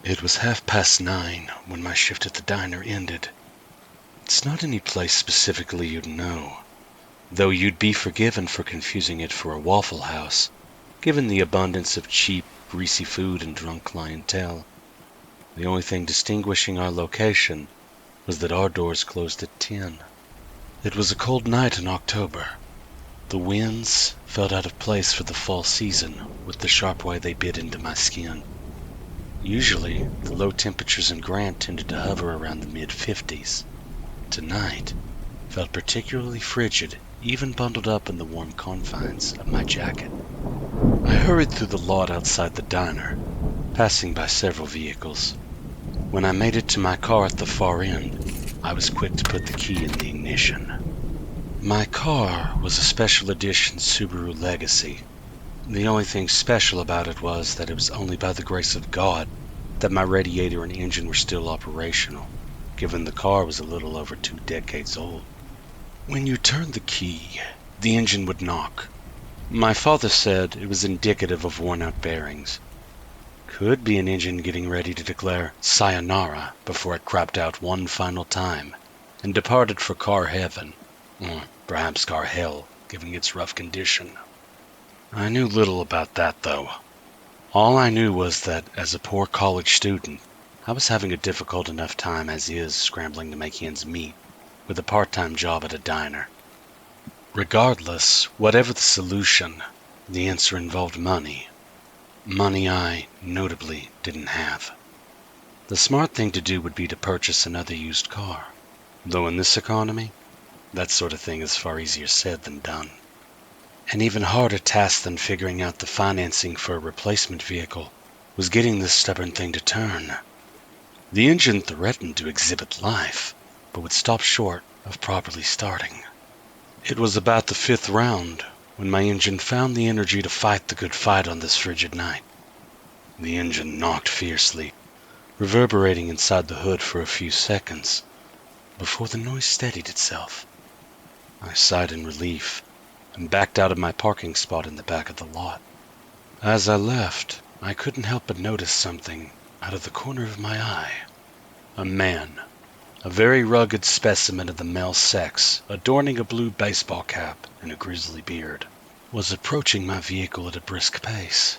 It was 9:30 when my shift at the diner ended. It's not any place specifically you'd know, though you'd be forgiven for confusing it for a Waffle House, given the abundance of cheap, greasy food and drunk clientele. The only thing distinguishing our location was that our doors closed at 10. It was a cold night in October. The winds felt out of place for the fall season with the sharp way they bit into my skin. Usually, the low temperatures in Grant tended to hover around the mid-50s. Tonight felt particularly frigid, even bundled up in the warm confines of my jacket. I hurried through the lot outside the diner, passing by several vehicles. When I made it to my car at the far end, I was quick to put the key in the ignition. My car was a special edition Subaru Legacy. The only thing special about it was that it was only by the grace of God that my radiator and engine were still operational, given the car was a little over 2 decades old. When you turned the key, the engine would knock. My father said it was indicative of worn-out bearings. Could be an engine getting ready to declare sayonara before it crapped out one final time and departed for car heaven, or perhaps car hell, given its rough condition. I knew little about that, though. All I knew was that, as a poor college student, I was having a difficult enough time as is scrambling to make ends meet with a part-time job at a diner. Regardless, whatever the solution, the answer involved money. Money I, notably, didn't have. The smart thing to do would be to purchase another used car, though in this economy, that sort of thing is far easier said than done. An even harder task than figuring out the financing for a replacement vehicle was getting this stubborn thing to turn. The engine threatened to exhibit life, but would stop short of properly starting. It was about the 5th round when my engine found the energy to fight the good fight on this frigid night. The engine knocked fiercely, reverberating inside the hood for a few seconds, before the noise steadied itself. I sighed in relief and backed out of my parking spot in the back of the lot. As I left, I couldn't help but notice something out of the corner of my eye. A man, a very rugged specimen of the male sex, adorning a blue baseball cap and a grizzly beard, was approaching my vehicle at a brisk pace.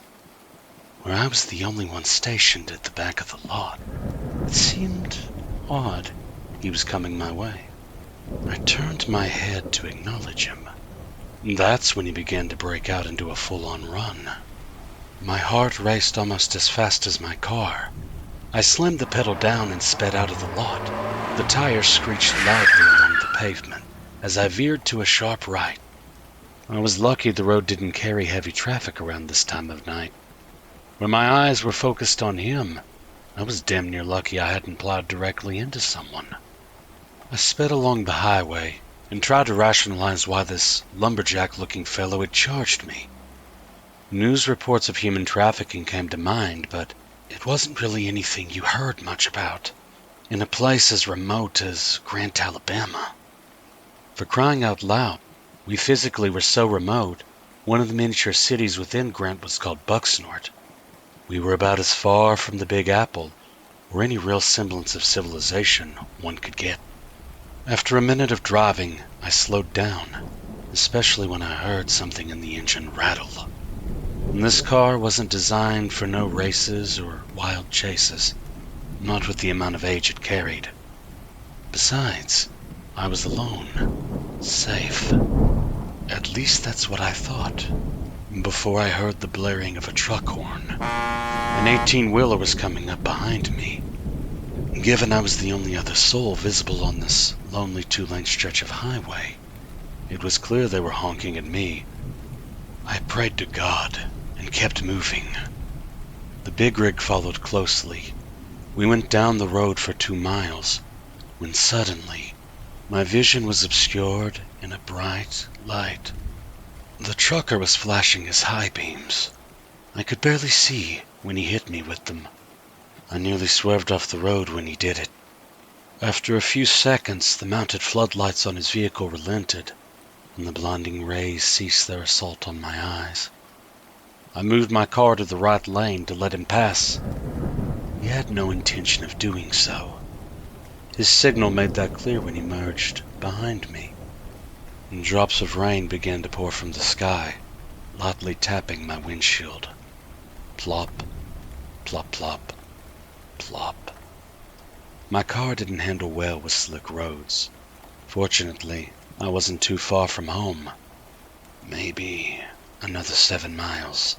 Where I was the only one stationed at the back of the lot, it seemed odd he was coming my way. I turned my head to acknowledge him. That's when he began to break out into a full-on run. My heart raced almost as fast as my car. I slammed the pedal down and sped out of the lot. The tires screeched loudly along the pavement as I veered to a sharp right. I was lucky the road didn't carry heavy traffic around this time of night. When my eyes were focused on him, I was damn near lucky I hadn't plowed directly into someone. I sped along the highway and tried to rationalize why this lumberjack-looking fellow had charged me. News reports of human trafficking came to mind, but it wasn't really anything you heard much about in a place as remote as Grant, Alabama. For crying out loud, we physically were so remote, one of the miniature cities within Grant was called Bucksnort. We were about as far from the Big Apple, or any real semblance of civilization, one could get. After a minute of driving, I slowed down, especially when I heard something in the engine rattle. And this car wasn't designed for no races or wild chases, not with the amount of age it carried. Besides, I was alone, safe. At least that's what I thought, before I heard the blaring of a truck horn. An 18-wheeler was coming up behind me. Given I was the only other soul visible on this lonely 2-lane stretch of highway, it was clear they were honking at me. I prayed to God and kept moving. The big rig followed closely. We went down the road for 2 miles, when suddenly my vision was obscured in a bright light. The trucker was flashing his high beams. I could barely see when he hit me with them. I nearly swerved off the road when he did it. After a few seconds, the mounted floodlights on his vehicle relented, and the blinding rays ceased their assault on my eyes. I moved my car to the right lane to let him pass. He had no intention of doing so. His signal made that clear when he merged behind me, and drops of rain began to pour from the sky, lightly tapping my windshield. Plop, plop, plop, plop. My car didn't handle well with slick roads. Fortunately, I wasn't too far from home. Maybe another 7 miles.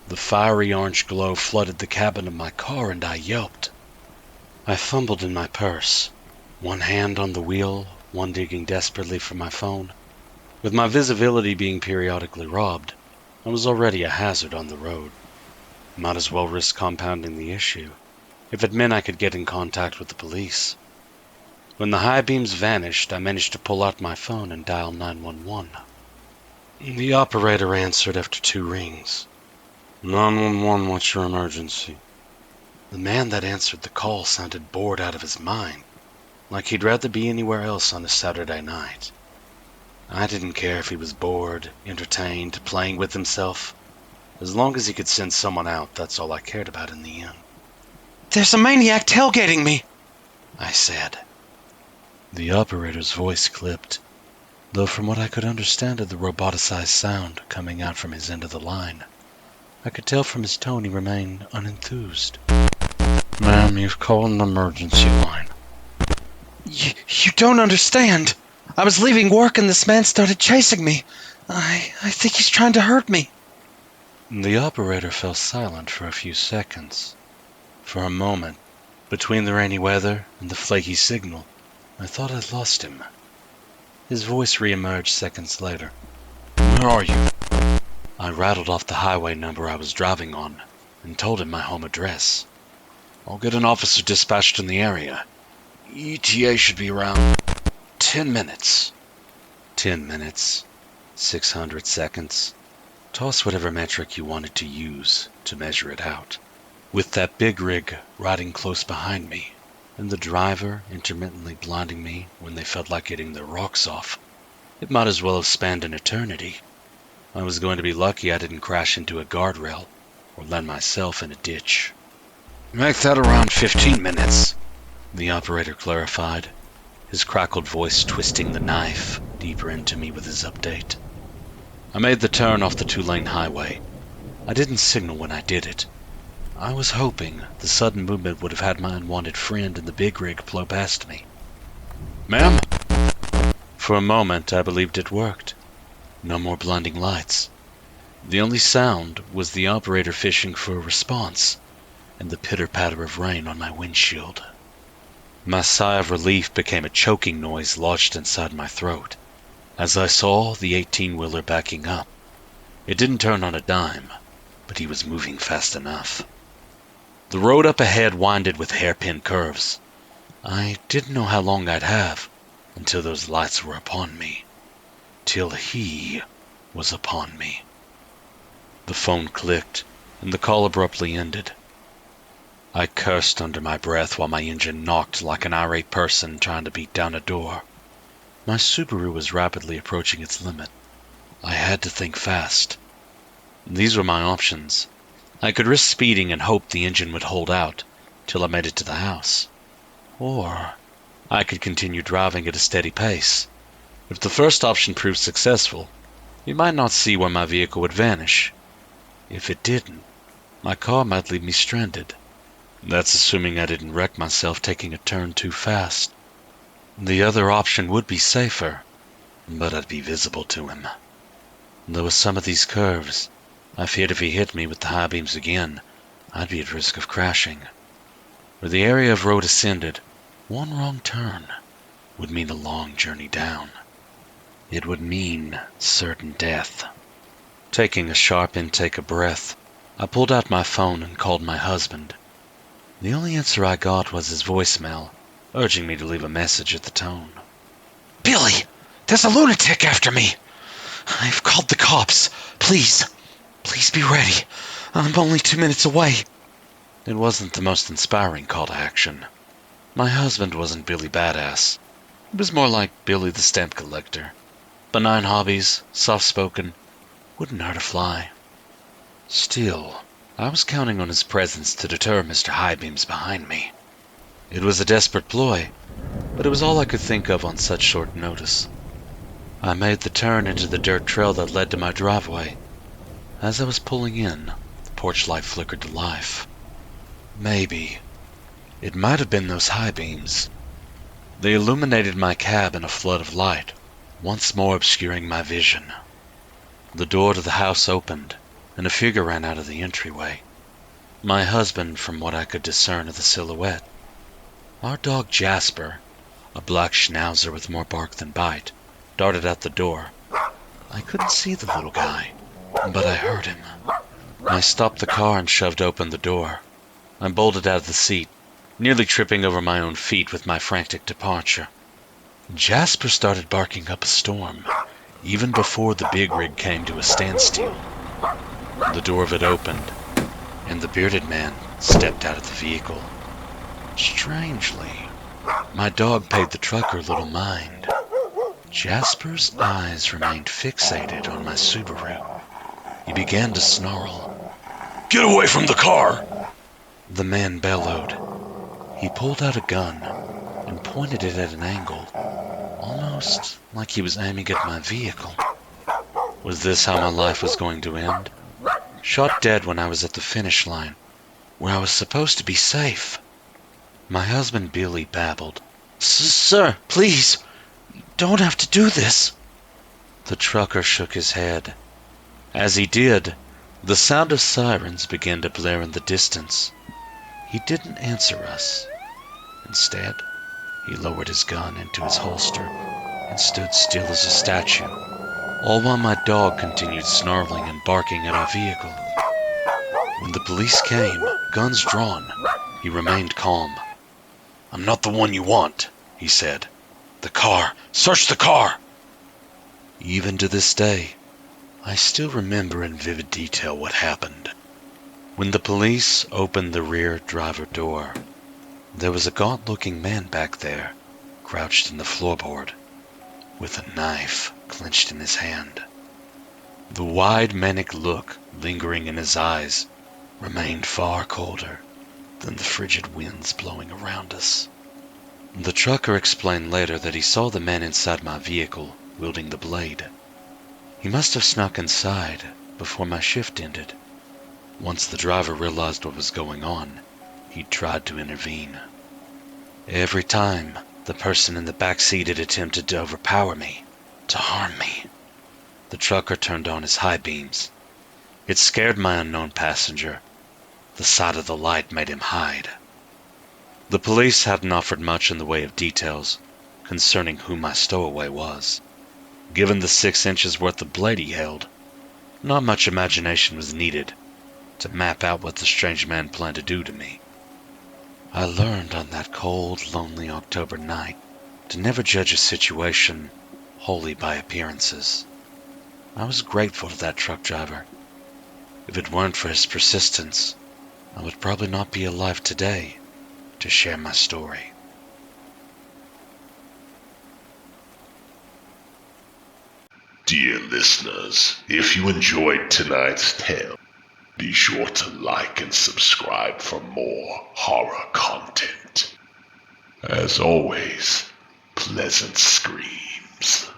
The fiery orange glow flooded the cabin of my car and I yelped. I fumbled in my purse, one hand on the wheel, one digging desperately for my phone. With my visibility being periodically robbed, I was already a hazard on the road. Might as well risk compounding the issue, if it meant I could get in contact with the police. When the high beams vanished, I managed to pull out my phone and dial 911. The operator answered after 2 rings. 911, what's your emergency? The man that answered the call sounded bored out of his mind, like he'd rather be anywhere else on a Saturday night. I didn't care if he was bored, entertained, playing with himself. As long as he could send someone out, that's all I cared about in the end. "There's a maniac tailgating me," I said. The operator's voice clipped, though from what I could understand of the roboticized sound coming out from his end of the line, I could tell from his tone he remained unenthused. Ma'am, you've called an emergency line. You don't understand. I was leaving work and this man started chasing me. I think he's trying to hurt me. The operator fell silent for a few seconds. For a moment, between the rainy weather and the flaky signal, I thought I'd lost him. His voice re-emerged seconds later. Where are you? I rattled off the highway number I was driving on and told him my home address. I'll get an officer dispatched in the area. ETA should be around 10 minutes. 10 minutes. 600 seconds. Toss whatever metric you wanted to use to measure it out. With that big rig riding close behind me, and the driver intermittently blinding me when they felt like getting their rocks off, it might as well have spanned an eternity. I was going to be lucky I didn't crash into a guardrail or land myself in a ditch. Make that around 15 minutes, the operator clarified, his crackled voice twisting the knife deeper into me with his update. I made the turn off the 2-lane highway. I didn't signal when I did it. I was hoping the sudden movement would have had my unwanted friend in the big rig blow past me. Ma'am? For a moment, I believed it worked. No more blinding lights. The only sound was the operator fishing for a response and the pitter-patter of rain on my windshield. My sigh of relief became a choking noise lodged inside my throat as I saw the 18-wheeler backing up. It didn't turn on a dime, but he was moving fast enough. The road up ahead winded with hairpin curves. I didn't know how long I'd have until those lights were upon me. Till he was upon me. The phone clicked, and the call abruptly ended. I cursed under my breath while my engine knocked like an irate person trying to beat down a door. My Subaru was rapidly approaching its limit. I had to think fast. These were my options. I could risk speeding and hope the engine would hold out till I made it to the house. Or I could continue driving at a steady pace. If the first option proved successful, we might not see where my vehicle would vanish. If it didn't, my car might leave me stranded. That's assuming I didn't wreck myself taking a turn too fast. The other option would be safer, but I'd be visible to him. Though with some of these curves, I feared if he hit me with the high beams again, I'd be at risk of crashing. Where the area of road ascended, one wrong turn would mean a long journey down. It would mean certain death. Taking a sharp intake of breath, I pulled out my phone and called my husband. The only answer I got was his voicemail, urging me to leave a message at the tone. "Billy, there's a lunatic after me. I've called the cops. Please be ready. I'm only 2 minutes away." It wasn't the most inspiring call to action. My husband wasn't Billy Badass. It was more like Billy the Stamp Collector. Benign hobbies, soft-spoken, wouldn't hurt a fly. Still, I was counting on his presence to deter Mr. Highbeams behind me. It was a desperate ploy, but it was all I could think of on such short notice. I made the turn into the dirt trail that led to my driveway. As I was pulling in, the porch light flickered to life. Maybe. It might have been those high beams. They illuminated my cab in a flood of light, once more obscuring my vision. The door to the house opened, and a figure ran out of the entryway. My husband, from what I could discern of the silhouette. Our dog Jasper, a black schnauzer with more bark than bite, darted out the door. I couldn't see the little guy, but I heard him. I stopped the car and shoved open the door. I bolted out of the seat, nearly tripping over my own feet with my frantic departure. Jasper started barking up a storm, even before the big rig came to a standstill. The door of it opened, and the bearded man stepped out of the vehicle. Strangely, my dog paid the trucker little mind. Jasper's eyes remained fixated on my Subaru. He began to snarl. "Get away from the car!" The man bellowed. He pulled out a gun and pointed it at an angle, almost like he was aiming at my vehicle. Was this how my life was going to end? Shot dead when I was at the finish line, where I was supposed to be safe. My husband Billy babbled. "Sir, please, you don't have to do this." The trucker shook his head. As he did, the sound of sirens began to blare in the distance. He didn't answer us. Instead, he lowered his gun into his holster and stood still as a statue, all while my dog continued snarling and barking at our vehicle. When the police came, guns drawn, he remained calm. "I'm not the one you want," he said. "The car! Search the car!" Even to this day, I still remember in vivid detail what happened. When the police opened the rear driver door, there was a gaunt-looking man back there, crouched in the floorboard, with a knife clenched in his hand. The wide, manic look lingering in his eyes remained far colder than the frigid winds blowing around us. The trucker explained later that he saw the man inside my vehicle wielding the blade. He must have snuck inside before my shift ended. Once the driver realized what was going on, he tried to intervene. Every time, the person in the back seat had attempted to overpower me, to harm me. The trucker turned on his high beams. It scared my unknown passenger. The sight of the light made him hide. The police hadn't offered much in the way of details concerning who my stowaway was. Given the 6 inches worth of blade he held, not much imagination was needed to map out what the strange man planned to do to me. I learned on that cold, lonely October night to never judge a situation wholly by appearances. I was grateful to that truck driver. If it weren't for his persistence, I would probably not be alive today to share my story. Dear listeners, if you enjoyed tonight's tale, be sure to like and subscribe for more horror content. As always, pleasant screams.